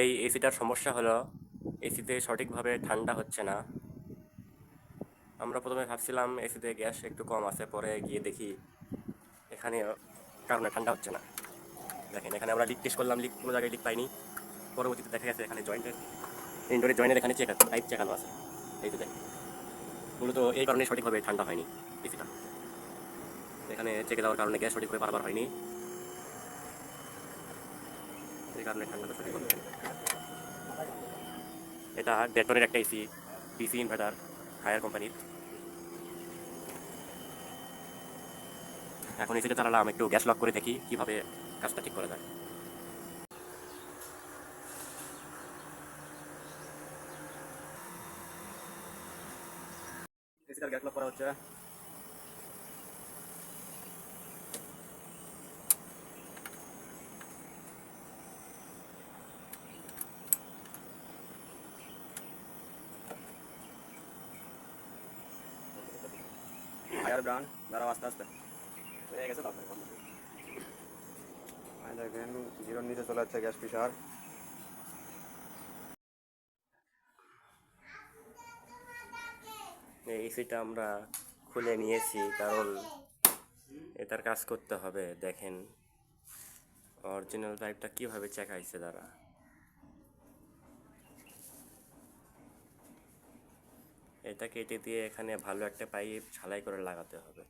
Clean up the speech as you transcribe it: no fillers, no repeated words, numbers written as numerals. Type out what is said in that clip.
এই এসিটার সমস্যা হলো এসিতে সঠিকভাবে ঠান্ডা হচ্ছে না। আমরা প্রথমে ভাবছিলাম এসিতে গ্যাস একটু কম আছে, পরে গিয়ে দেখি এখানে কারণে ঠান্ডা হচ্ছে না। দেখেন এখানে আমরা লিক টেস্ট করলাম, লিক কোনো জায়গায় লিক পাইনি। পরবর্তীতে দেখা গেছে এখানে জয়েন্টের ইনডোরের জয়েন্টের এখানে পাইপ চেকানো আছে। এই তো দেখেন, মূলত এই কারণে সঠিকভাবে ঠান্ডা হয়নি এসিটা। এখানে চেকে দেওয়ার কারণে গ্যাস সঠিকভাবে বারবার হয়নি, এই কারণে ঠান্ডাটা সঠিকভাবে হয়নি। এটা ডেটনের একটা এসি, ডিসি ইনভার্টার, হায়ার কোম্পানির। এখন এসিটা চালালাম, একটু গ্যাস লক করে দেখি কিভাবে কাজটা ঠিক করা যায়। এসিটার গ্যাস লক করা হচ্ছে। হায়ার ব্র্যান্ড দ্বারা আস্তে আস্তে হয়ে গেছে। তারপরে দেখেন জিরোর নিচে চলে যাচ্ছে গ্যাস প্রেশার। এই এসিটা আমরা খুলে নিয়েছি কারণ এটার কাজ করতে হবে। দেখেন অরিজিনাল পাইপটা কীভাবে চেকাইছে তারা। এটা কেটে দিয়ে এখানে ভালো একটা পাইপ ঝালাই করে লাগাতে হবে।